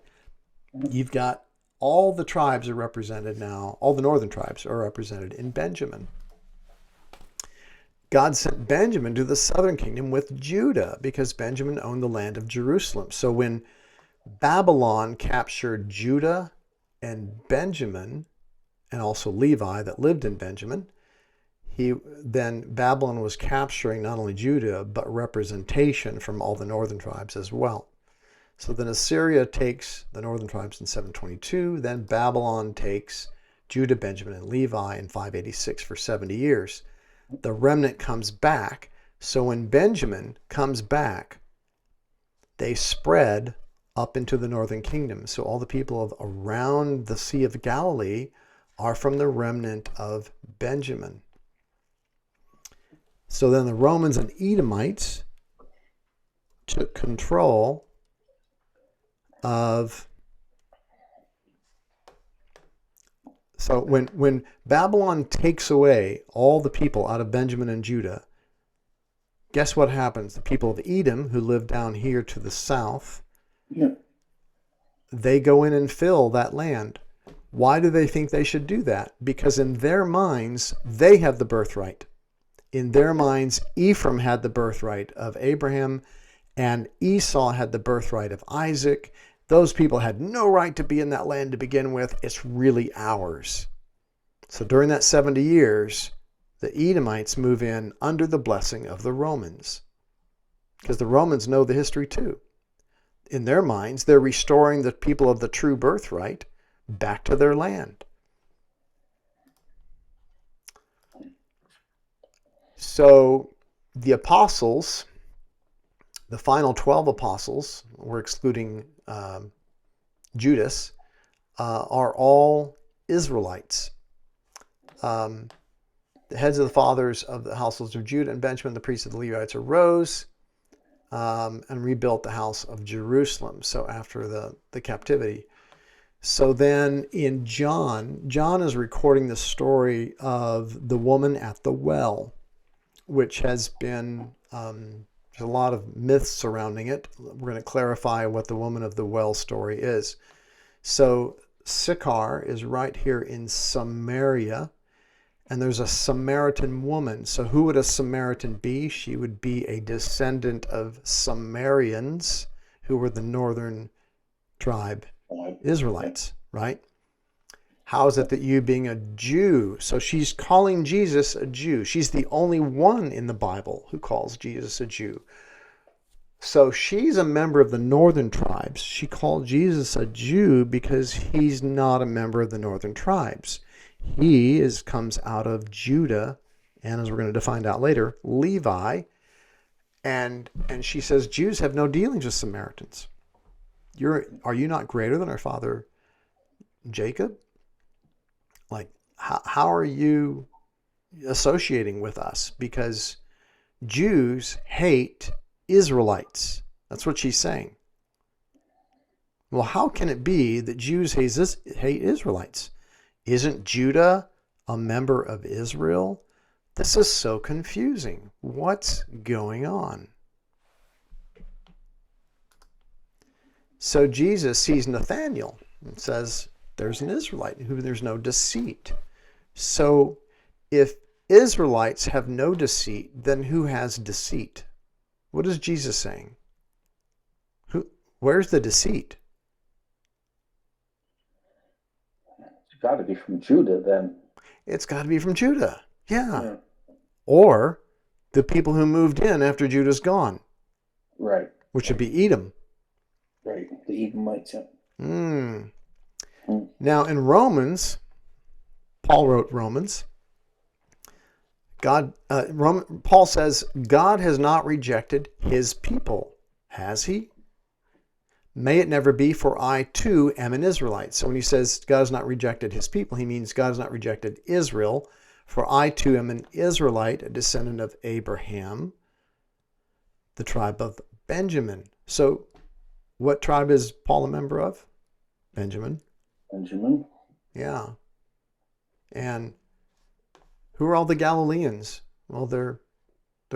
You've got all the tribes are represented now, all the northern tribes are represented in Benjamin. God sent Benjamin to the southern kingdom with Judah because Benjamin owned the land of Jerusalem. So when Babylon captured Judah and Benjamin, and also Levi that lived in Benjamin, then Babylon was capturing not only Judah, but representation from all the northern tribes as well. So then Assyria takes the northern tribes in 722, then Babylon takes Judah, Benjamin, and Levi in 586 for 70 years. The remnant comes back. So when Benjamin comes back, they spread up into the northern kingdom. So all the people around the Sea of Galilee are from the remnant of Benjamin. So then the Romans and Edomites took control of. So when Babylon takes away all the people out of Benjamin and Judah, guess what happens? The people of Edom, who live down here to the south, they go in and fill that land. Why do they think they should do that? Because in their minds, they have the birthright. In their minds, Ephraim had the birthright of Abraham, and Esau had the birthright of Isaac. Those people had no right to be in that land to begin with. It's really ours. So during that 70 years, the Edomites move in under the blessing of the Romans. Because the Romans know the history too. In their minds, they're restoring the people of the true birthright back to their land. So the apostles, the final 12 apostles, we're excluding Judas, are all Israelites. The heads of the fathers of the households of Judah and Benjamin, the priests of the Levites, arose and rebuilt the house of Jerusalem. So after the captivity. So then in John is recording the story of the woman at the well, which has been, there's a lot of myths surrounding it. We're going to clarify what the woman of the well story is. So Sychar is right here in Samaria, and there's a Samaritan woman. So who would a Samaritan be? She would be a descendant of Sumerians, who were the northern tribe Israelites, right? How is it that you, being a Jew? So she's calling Jesus a Jew. She's the only one in the Bible who calls Jesus a Jew. So she's a member of the northern tribes. She called Jesus a Jew because he's not a member of the northern tribes. He comes out of Judah, and as we're going to find out later, Levi. And she says, Jews have no dealings with Samaritans. Are you not greater than our father Jacob? Like, how are you associating with us? Because Jews hate Israelites. That's what she's saying. Well, how can it be that Jews hate Israelites? Isn't Judah a member of Israel? This is so confusing. What's going on? So Jesus sees Nathanael and says, there's an Israelite in whom there's no deceit. So if Israelites have no deceit, then who has deceit? What is Jesus saying? Where's the deceit? It's got to be from Judah then. It's got to be from Judah. Yeah. Or the people who moved in after Judah's gone. Right. Which would be Edom. Right. The Edomites. Yeah. Now in Romans, Paul wrote Romans. Paul says, God has not rejected his people, has he? May it never be, for I too am an Israelite. So when he says God has not rejected his people, he means God has not rejected Israel, for I too am an Israelite, a descendant of Abraham, the tribe of Benjamin. So what tribe is Paul a member of? Benjamin. Benjamin. Yeah. And who are all the Galileans? Well, they're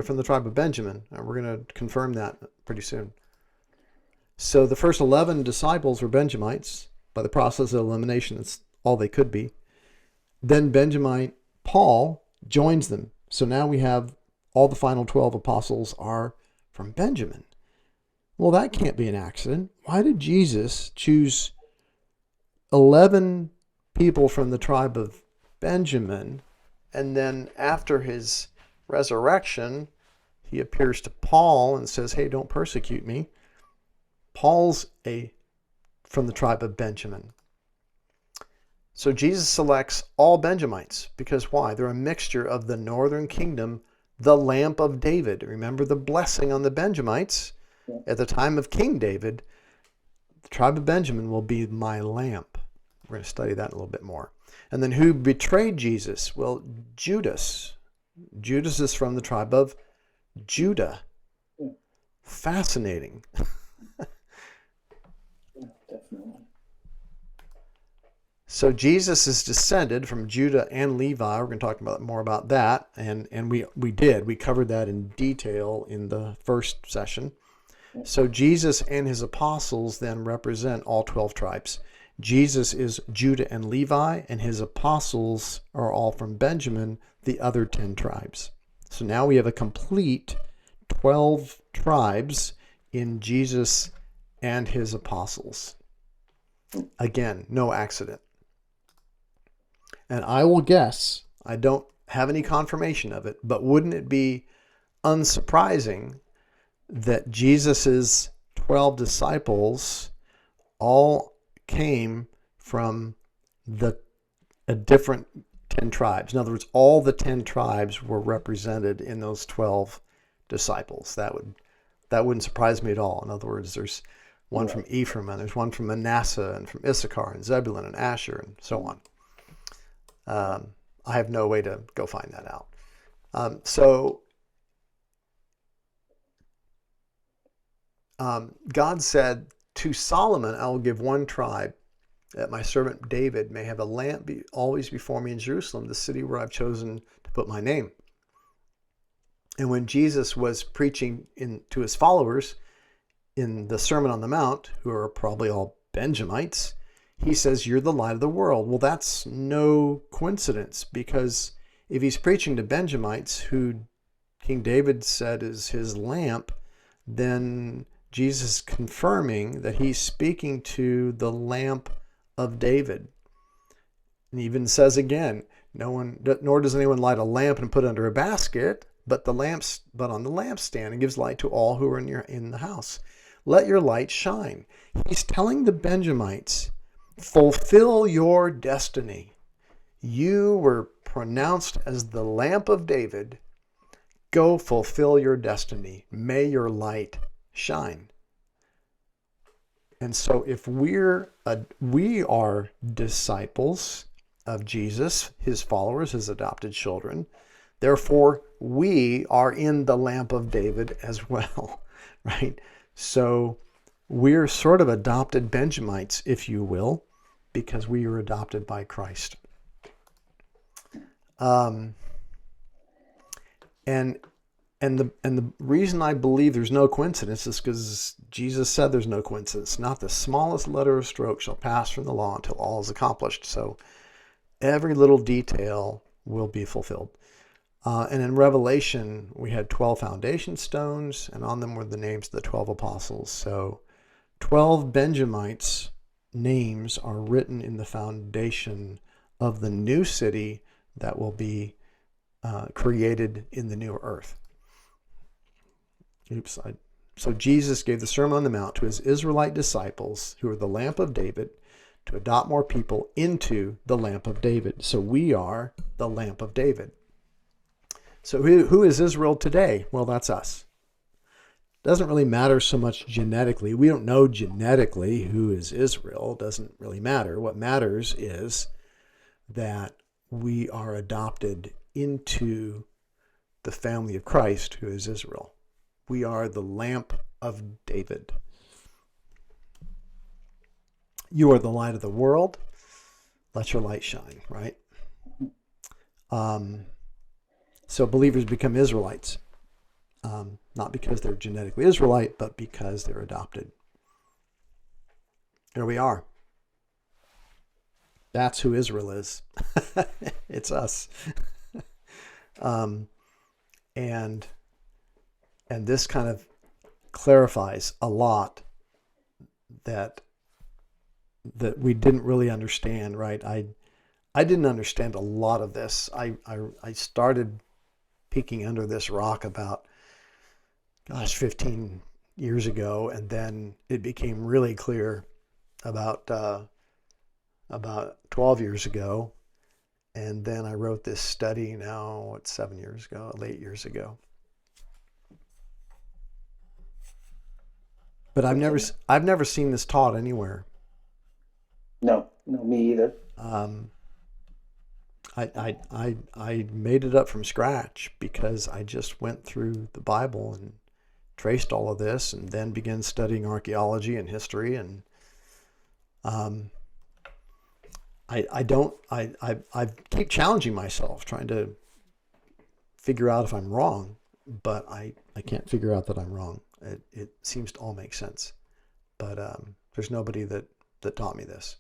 from the tribe of Benjamin, and we're going to confirm that pretty soon. So the first 11 disciples were Benjamites. By the process of elimination, it's all they could be. Then Benjamite Paul joins them. So now we have all the final 12 apostles are from Benjamin. Well, that can't be an accident. Why did Jesus choose 11 people from the tribe of Benjamin, and then after his resurrection, he appears to Paul and says, hey, don't persecute me. Paul's from the tribe of Benjamin. So Jesus selects all Benjamites because why? They're a mixture of the northern kingdom, the lamp of David. Remember the blessing on the Benjamites? At the time of King David, the tribe of Benjamin will be my lamp. We're going to study that a little bit more. And then who betrayed Jesus? Well, Judas. Judas is from the tribe of Judah. Fascinating. Definitely. So Jesus is descended from Judah and Levi. We're going to talk more about that. And we covered that in detail in the first session. So Jesus and his apostles then represent all 12 tribes. Jesus is Judah and Levi, and his apostles are all from Benjamin, the other 10 tribes. So now we have a complete 12 tribes in Jesus and his apostles. Again, no accident. And I will guess, I don't have any confirmation of it, but wouldn't it be unsurprising that Jesus's 12 disciples all came from a different 10 tribes? In other words, all the 10 tribes were represented in those 12 disciples. That wouldn't surprise me at all. In other words, there's one from Ephraim, and there's one from Manasseh, and from Issachar, and Zebulun, and Asher, and so on. I have no way to go find that out. God said, to Solomon, I will give one tribe, that my servant David may have a lamp always before me in Jerusalem, the city where I've chosen to put my name. And when Jesus was preaching to his followers in the Sermon on the Mount, who are probably all Benjamites, he says, you're the light of the world. Well, that's no coincidence, because if he's preaching to Benjamites, who King David said is his lamp, then Jesus is confirming that he's speaking to the lamp of David. And even says again, no one, nor does anyone light a lamp and put it under a basket, but on the lampstand, and gives light to all who are in the house. Let your light shine. He's telling the Benjamites, fulfill your destiny. You were pronounced as the lamp of David. Go fulfill your destiny. May your light shine. And so if we are disciples of Jesus, his followers, his adopted children, therefore we are in the lamp of David as well, right? So we're sort of adopted Benjamites, if you will, because we were adopted by Christ. And the reason I believe there's no coincidence is because Jesus said there's no coincidence. Not the smallest letter or stroke shall pass from the law until all is accomplished. So every little detail will be fulfilled. And in Revelation, we had 12 foundation stones, and on them were the names of the 12 apostles. So 12 Benjamites' names are written in the foundation of the new city that will be created in the new earth. So Jesus gave the Sermon on the Mount to his Israelite disciples, who are the lamp of David, to adopt more people into the lamp of David. So we are the lamp of David. So who is Israel today? Well, that's us. Doesn't really matter so much genetically. We don't know genetically who is Israel. Doesn't really matter. What matters is that we are adopted into the family of Christ, who is Israel. We are the lamp of David. You are the light of the world. Let your light shine, right? So believers become Israelites, not because they're genetically Israelite, but because they're adopted. Here we are. That's who Israel is. It's us. And this kind of clarifies a lot that we didn't really understand, right? I didn't understand a lot of this. I started peeking under this rock about, 15 years ago, and then it became really clear about 12 years ago. And then I wrote this study now, 7 years ago, 8 years ago. But I've never seen this taught anywhere. No, me either. I made it up from scratch because I just went through the Bible and traced all of this, and then began studying archaeology and history. And I keep challenging myself, trying to figure out if I'm wrong, but I can't figure out that I'm wrong. It seems to all make sense, but there's nobody that taught me this.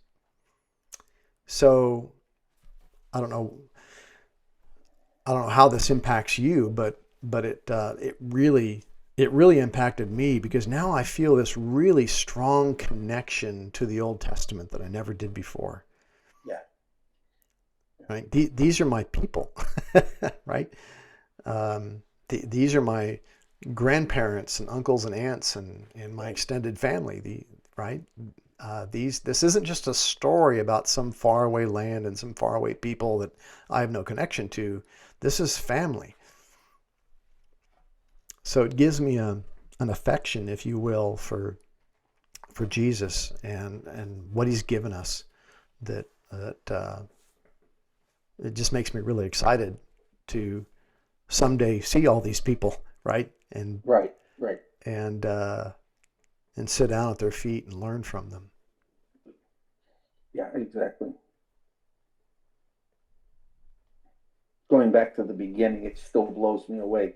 So I don't know how this impacts you, but it really impacted me, because now I feel this really strong connection to the Old Testament that I never did before. Yeah. Right. These are my people, right? These are my grandparents and uncles and aunts and my extended family. Right. This isn't just a story about some faraway land and some faraway people that I have no connection to. This is family. So it gives me an affection, if you will, for Jesus and what he's given us, that it just makes me really excited to someday see all these people, right? And right. And sit down at their feet and learn from them. Yeah, exactly. Going back to the beginning, it still blows me away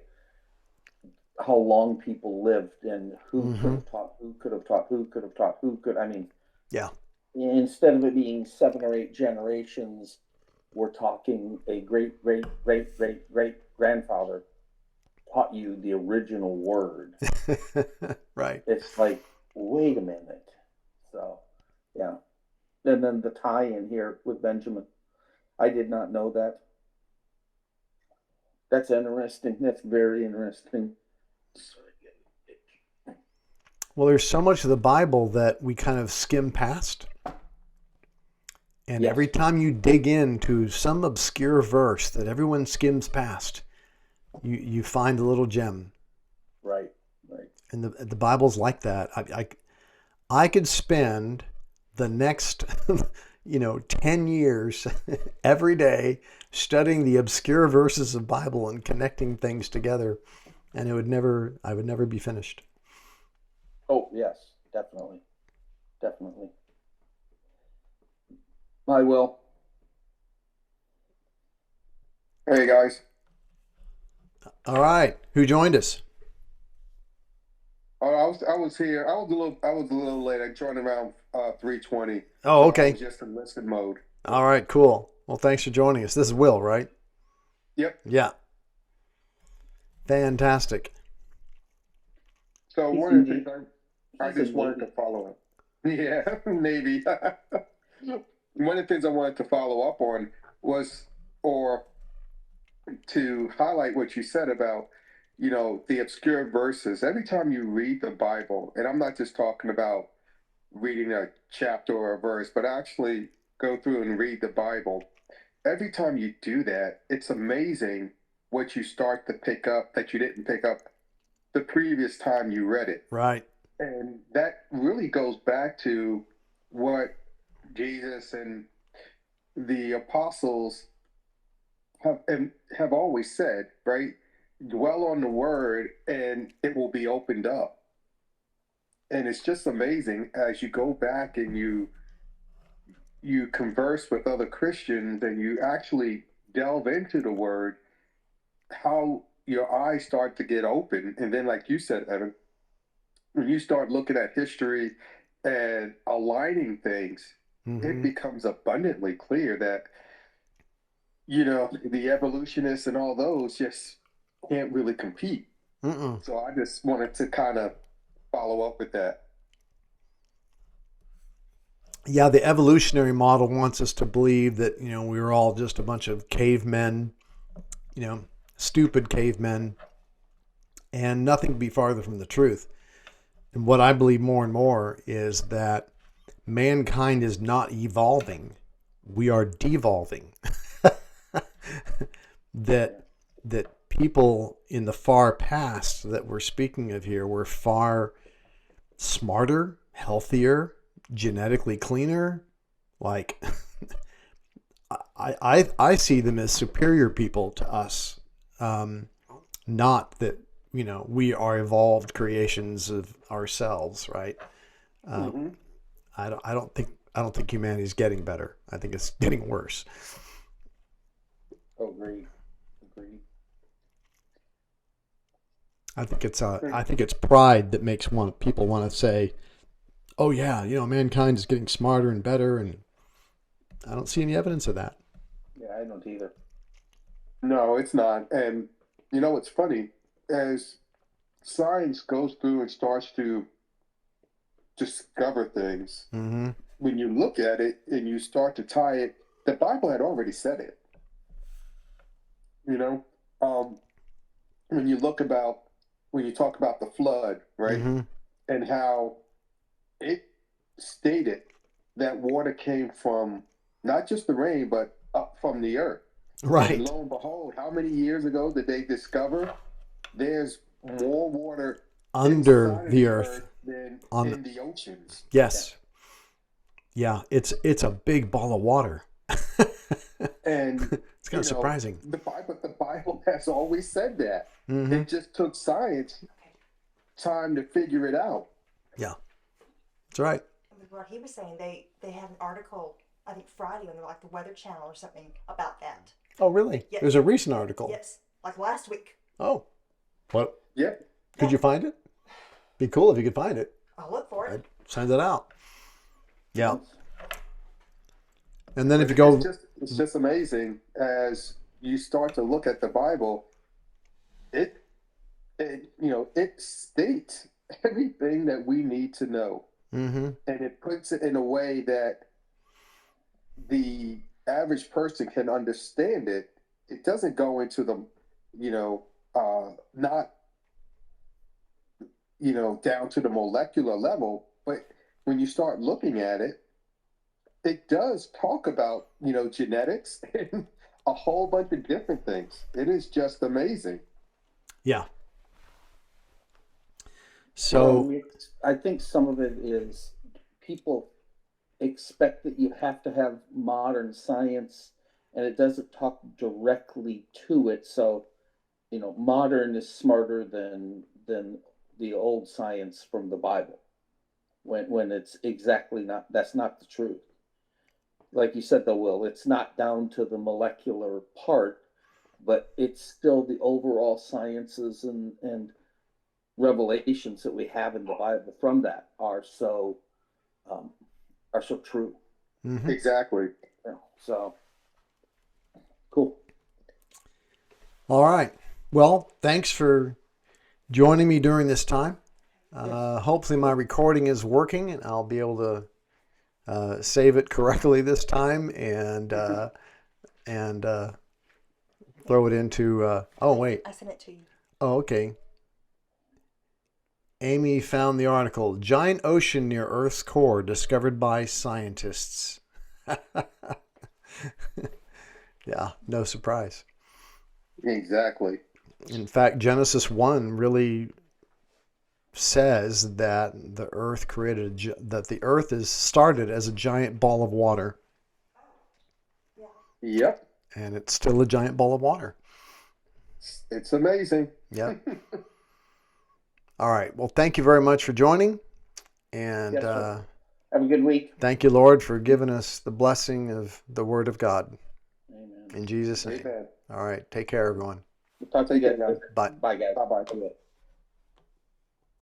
how long people lived and who could have taught, who could have taught, who could have taught, who could. I mean, yeah. Instead of it being 7 or 8 generations, we're talking a great grandfather taught you the original word. Right. It's like, wait a minute. So, yeah. And then the tie-in here with Benjamin. I did not know that. That's interesting. That's very interesting. Well, there's so much of the Bible that we kind of skim past. And Yes. every time you dig into some obscure verse that everyone skims past, you find a little gem. Right. Right. And the Bible's like that. I could spend the next 10 years every day studying the obscure verses of Bible and connecting things together, and I would never be finished. Oh, yes. Definitely. Definitely. I will. Hey guys. All right, who joined us? Oh, I was here. I was a little late. I joined around 3:20. Oh, So I okay. was just in listen mode. All right, cool. Well, thanks for joining us. This is Will, right? Yep. Yeah. Fantastic. So He's one of the in things I He's in just wanted to Navy. follow up. Yeah, Navy. One of the things I wanted to follow up on was, or to highlight what you said about, the obscure verses. Every time you read the Bible, and I'm not just talking about reading a chapter or a verse, but actually go through and read the Bible. Every time you do that, it's amazing what you start to pick up that you didn't pick up the previous time you read it. Right. And that really goes back to what Jesus and the apostles have always said, right? Dwell on the word and it will be opened up. And it's just amazing as you go back and you converse with other Christians and you actually delve into the word, how your eyes start to get open. And then, like you said, Evan, when you start looking at history and aligning things, it becomes abundantly clear that, the evolutionists and all those just can't really compete. Mm-mm. So I just wanted to kind of follow up with that. Yeah, the evolutionary model wants us to believe that, we were all just a bunch of cavemen, stupid cavemen, and nothing could be farther from the truth. And what I believe more and more is that mankind is not evolving. We are devolving. that people in the far past that we're speaking of here were far smarter, healthier, genetically cleaner. Like I see them as superior people to us. Not that we are evolved creations of ourselves, right? Mm-hmm. I don't think humanity is getting better. I think it's getting worse. Agreed. I think it's pride that makes people want to say, "Oh yeah, mankind is getting smarter and better," and I don't see any evidence of that. Yeah, I don't either. No, it's not. And it's funny, as science goes through and starts to discover things, Mm-hmm. when you look at it and you start to tie it, the Bible had already said it. You know, um, when you talk about the flood, right, Mm-hmm. and how it stated that water came from not just the rain, but up from the earth. And Right. lo and behold, how many years ago did they discover there's more water Under inside of the the earth. earth than On in the oceans? Yes. Yeah, it's a big ball of water. And It's kind of surprising. the Bible has always said that. Mm-hmm. It just took science time to figure it out. Yeah, that's right. What he was saying, they had an article, I think Friday, on like the Weather Channel or something about that. Oh, really? Yes. There's a recent article. Yes, like last week. Oh, what? Yep. Could you find it? Be cool if you could find it. I'll look for it. I'd send it out. Yeah. And then if you go, It's just amazing as you start to look at the Bible. It states everything that we need to know, mm-hmm. and it puts it in a way that the average person can understand it, it doesn't go into the, not, down to the molecular level. But when you start looking at it, it does talk about, genetics and a whole bunch of different things. It is just amazing. Yeah. Well, So, I think some of it is people expect that you have to have modern science, and it doesn't talk directly to it. So, modern is smarter than the old science from the Bible, when it's exactly not. That's not the truth. Like you said, though, Will, it's not down to the molecular part, but it's still the overall sciences and revelations that we have in the Bible from that um, are so true. mhm. Exactly. So cool. All right. Well, thanks for joining me during this time. Hopefully my recording is working and I'll be able to save it correctly this time and throw it into, oh, wait. I sent it to you. Oh, okay. Amy found the article, Giant Ocean Near Earth's Core Discovered by Scientists. Yeah, no surprise. Exactly. In fact, Genesis 1 really says that the earth that the earth is started as a giant ball of water, Yep. and it's still a giant ball of water. It's amazing. Yep. All right. Well, thank you very much for joining, and Yes, sir. Have a good week. thank you, Lord, for giving us the blessing of the Word of God. Amen. In Jesus' name. Amen. All right. Take care, everyone. We'll talk to you Take care, guys. guys. Bye. Bye, guys. Bye-bye. Bye.